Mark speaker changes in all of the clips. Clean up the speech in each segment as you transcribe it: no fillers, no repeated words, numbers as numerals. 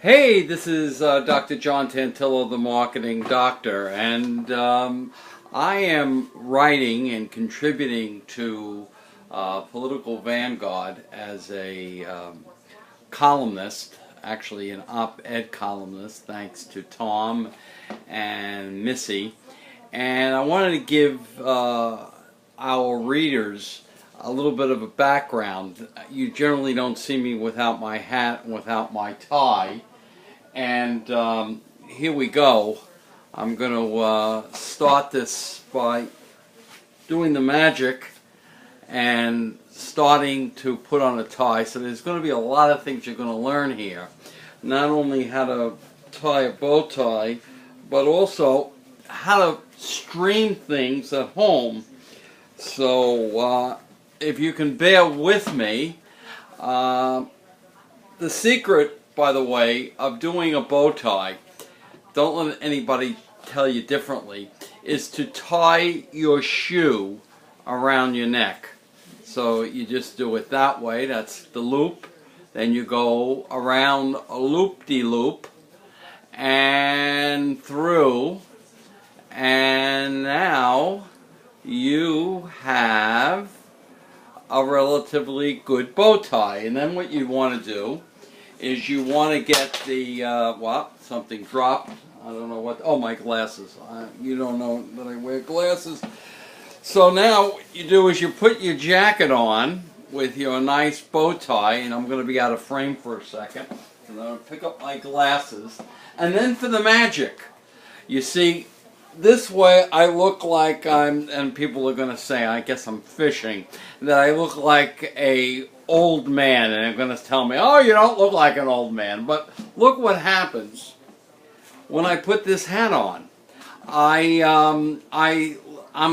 Speaker 1: Hey, this is Dr. John Tantillo, the Marketing Doctor, and I am writing and contributing to Political Vanguard as a columnist, actually an op-ed columnist, thanks to Tom and Missy. And I wanted to give our readers a little bit of a background. You generally don't see me without my hat and without my tie. And here we go. I'm going to start this by doing the magic and starting to put on a tie. So there's going to be a lot of things you're going to learn here. Not only how to tie a bow tie, but also how to stream things at home. So if you can bear with me, the secret, by the way, of doing a bow tie, don't let anybody tell you differently, is to tie your shoe around your neck. So you just do it that way. That's the loop. Then you go around a loop-de-loop and through, and now you have a relatively good bow tie. And then what you want to do is you want to get the, something dropped. I don't know what, oh, my glasses. You don't know that I wear glasses. So now what you do is you put your jacket on with your nice bow tie, and I'm going to be out of frame for a second. And I'm going to pick up my glasses. And then for the magic, you see, this way I look like and people are going to say, I guess I'm fishing, that I look like a old man, and they're going to tell me, oh, you don't look like an old man. But look what happens when I put this hat on. I'm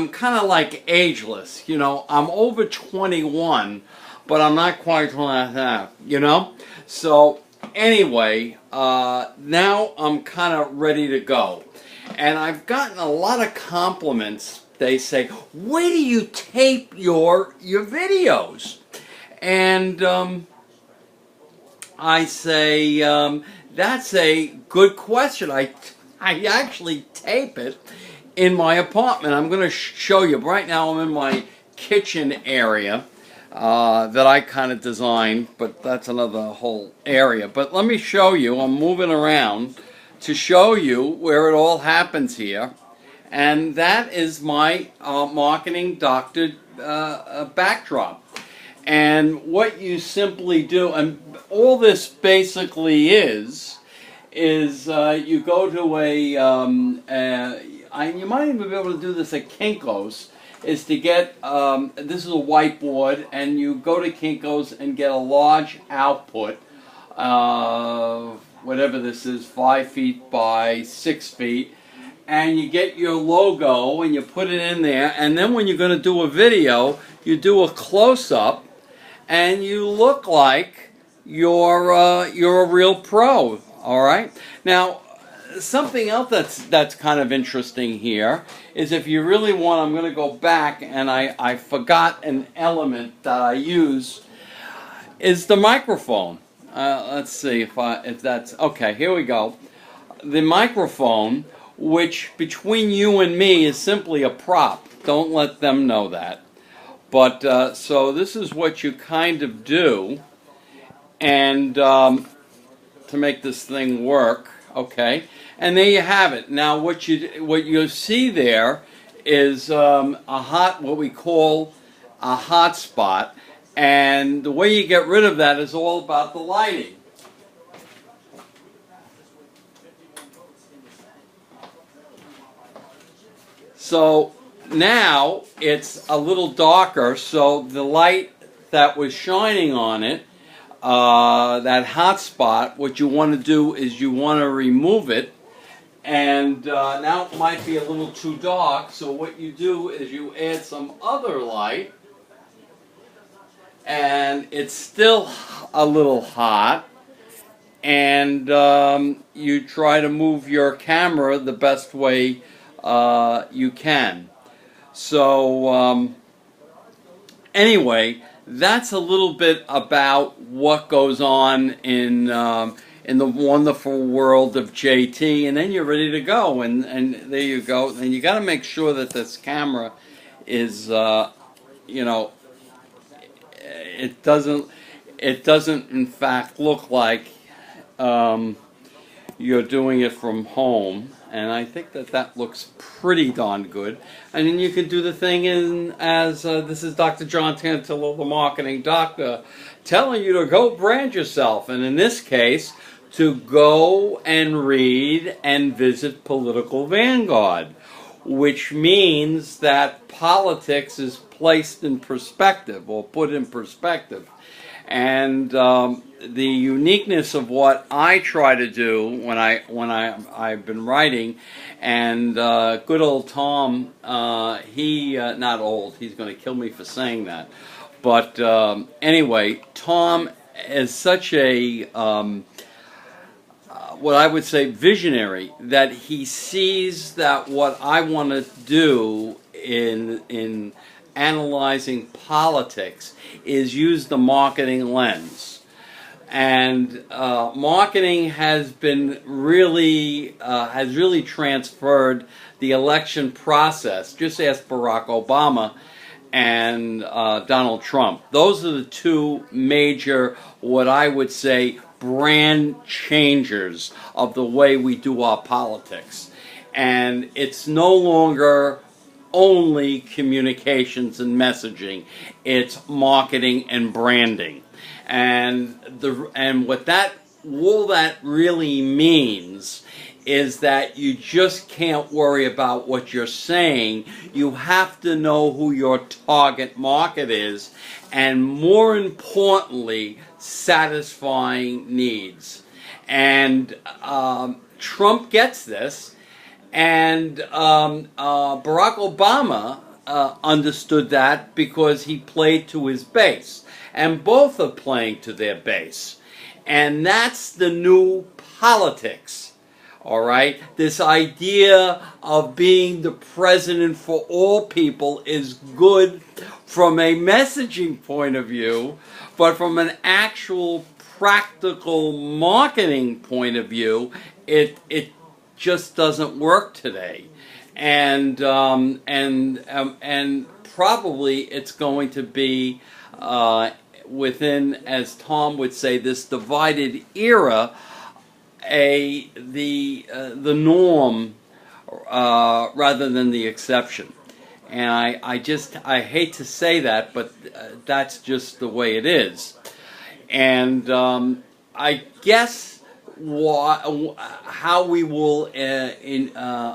Speaker 1: kind of like ageless, you know. I'm over 21, but I'm not quite like that, you know. So anyway, now I'm kind of ready to go. And I've gotten a lot of compliments. They say, where do you tape your videos? And I say, that's a good question. I actually tape it in my apartment. I'm going to show you. Right now I'm in my kitchen area that I kind of designed, but that's another whole area. But let me show you. I'm moving around to show you where it all happens here. And that is my marketing doctor backdrop. And what you simply do, and all this basically is you go to you might even be able to do this at Kinko's, is to get, this is a whiteboard, and you go to Kinko's and get a large output, whatever this is, 5 feet by 6 feet, and you get your logo and you put it in there, and then when you're going to do a video, you do a close-up, and you look like you're a real pro. All right. Now, something else that's kind of interesting here is if you really want, I'm going to go back, and I forgot an element that I use, is the microphone. Let's see if that's okay. Here we go. The microphone, which between you and me is simply a prop. Don't let them know that. But so this is what you kind of do, and to make this thing work, okay. And there you have it. Now, what you see there is what we call a hot spot, and the way you get rid of that is all about the lighting. So now it's a little darker, so the light that was shining on it, that hot spot, what you want to do is you want to remove it, and now it might be a little too dark, so what you do is you add some other light, and it's still a little hot, and you try to move your camera the best way you can. So anyway, that's a little bit about what goes on in in the wonderful world of JT, and then you're ready to go, and there you go. And you got to make sure that this camera is, you know, it doesn't in fact look like you're doing it from home. And I think that looks pretty darn good. And then you can do the thing as this is Dr. John Tantillo, the marketing doctor, telling you to go brand yourself. And in this case, to go and read and visit Political Vanguard, which means that politics is placed in perspective or put in perspective. And the uniqueness of what I try to do when I've been writing, and good old Tom, he not old, he's going to kill me for saying that, but anyway, Tom is such a what I would say visionary, that he sees that what I want to do in analyzing politics is use the marketing lens. And marketing has been really transferred the election process. Just ask Barack Obama and Donald Trump. Those are the two major, what I would say, brand changers of the way we do our politics. And it's no longer only communications and messaging, it's marketing and branding. And what all that really means is that you just can't worry about what you're saying. You have to know who your target market is, and more importantly, satisfying needs. And Trump gets this, and Barack Obama understood that because he played to his base. And both are playing to their base. And that's the new politics. All right? This idea of being the president for all people is good from a messaging point of view, but from an actual practical marketing point of view, it just doesn't work today. And probably it's going to be within, as Tom would say, this divided era, the norm rather than the exception. And I hate to say that, but that's just the way it is. And I guess how we will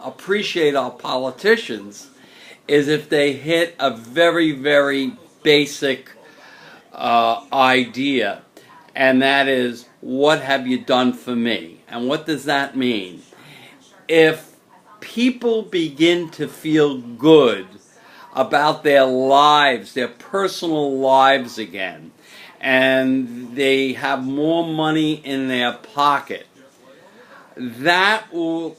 Speaker 1: appreciate our politicians is if they hit a very, very basic idea, and that is, what have you done for me? And what does that mean? If people begin to feel good about their lives, their personal lives again, and they have more money in their pocket, that will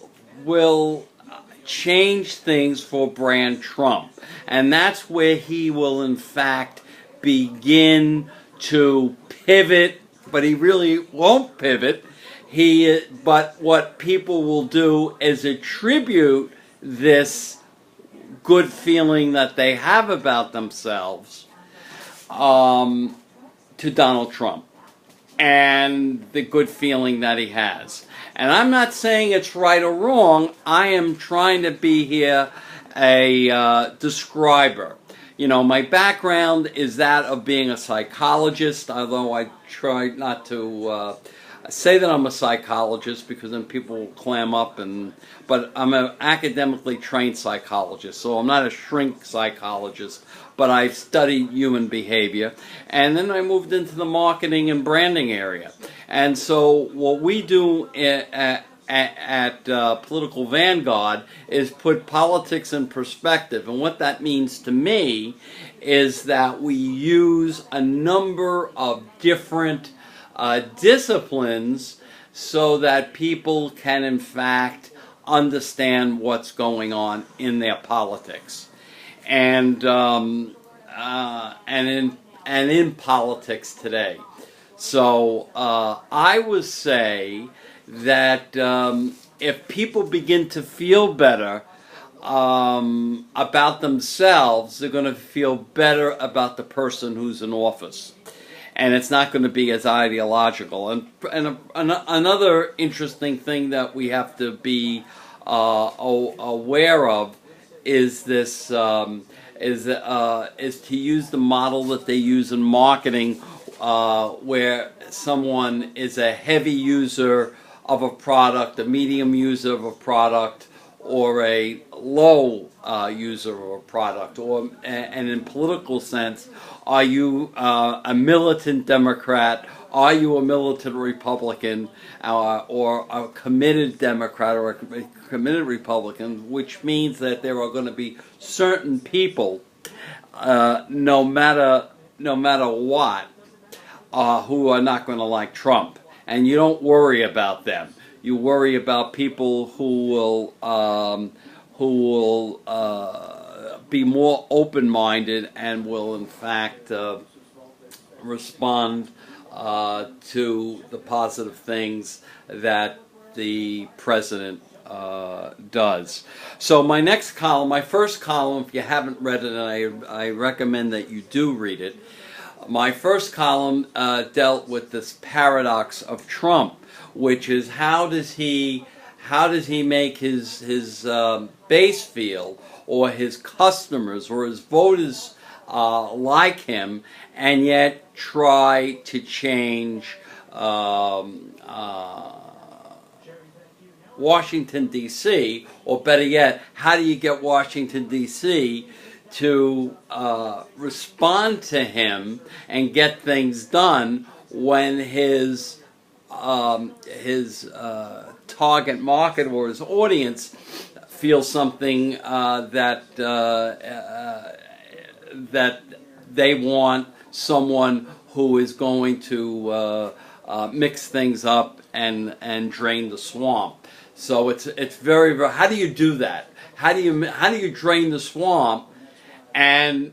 Speaker 1: change things for Brand Trump. And that's where he will, in fact, begin to pivot, but he really won't pivot. But what people will do is attribute this good feeling that they have about themselves to Donald Trump and the good feeling that he has. And I'm not saying it's right or wrong. I am trying to be here a describer. You know, my background is that of being a psychologist, although I try not to say that I'm a psychologist because then people will clam up, but I'm an academically trained psychologist, so I'm not a shrink psychologist, but I've studied human behavior. And then I moved into the marketing and branding area. And so what we do at Political Vanguard is put politics in perspective. And what that means to me is that we use a number of different disciplines so that people can in fact understand what's going on in their politics. And in politics today. So I would say that if people begin to feel better about themselves, they're going to feel better about the person who's in office. And it's not going to be as ideological. And another interesting thing that we have to be aware of is this is to use the model that they use in marketing, where someone is a heavy user of a product, a medium user of a product, or a low user of a product. And in political sense, are you a militant Democrat? Are you a militant Republican, or a committed Democrat or a committed Republican? Which means that there are going to be certain people, no matter what, who are not going to like Trump, and you don't worry about them. You worry about people who will be more open-minded and will, in fact, respond to the positive things that the president does. So my next column, my first column, if you haven't read it, and I recommend that you do read it, my first column dealt with this paradox of Trump, which is how does he make his base feel, or his customers or his voters like him, and yet try to change Washington, D.C., or better yet, how do you get Washington, D.C. to respond to him and get things done when his target market or his audience feels something that they want someone who is going to mix things up and drain the swamp. So it's very, very, how do you do that? How do you drain the swamp and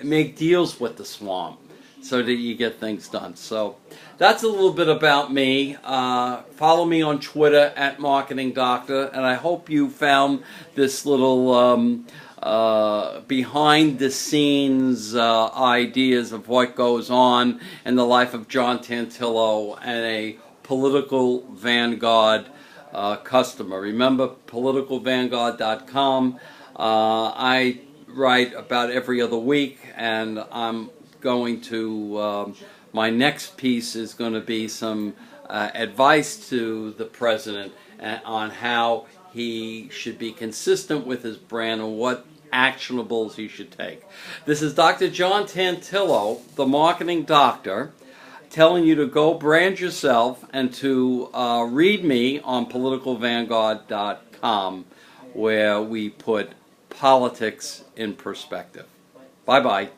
Speaker 1: make deals with the swamp so that you get things done? So that's a little bit about me. Follow me on Twitter at Marketing Doctor, and I hope you found this little behind the scenes ideas of what goes on in the life of John Tantillo and a political Vanguard customer. Remember, politicalvanguard.com. I write about every other week, and I'm going to, my next piece is going to be some advice to the president on how he should be consistent with his brand and what actionables he should take. This is Dr. John Tantillo, the Marketing Doctor, telling you to go brand yourself and to read me on politicalvanguard.com, where we put politics in perspective. Bye-bye.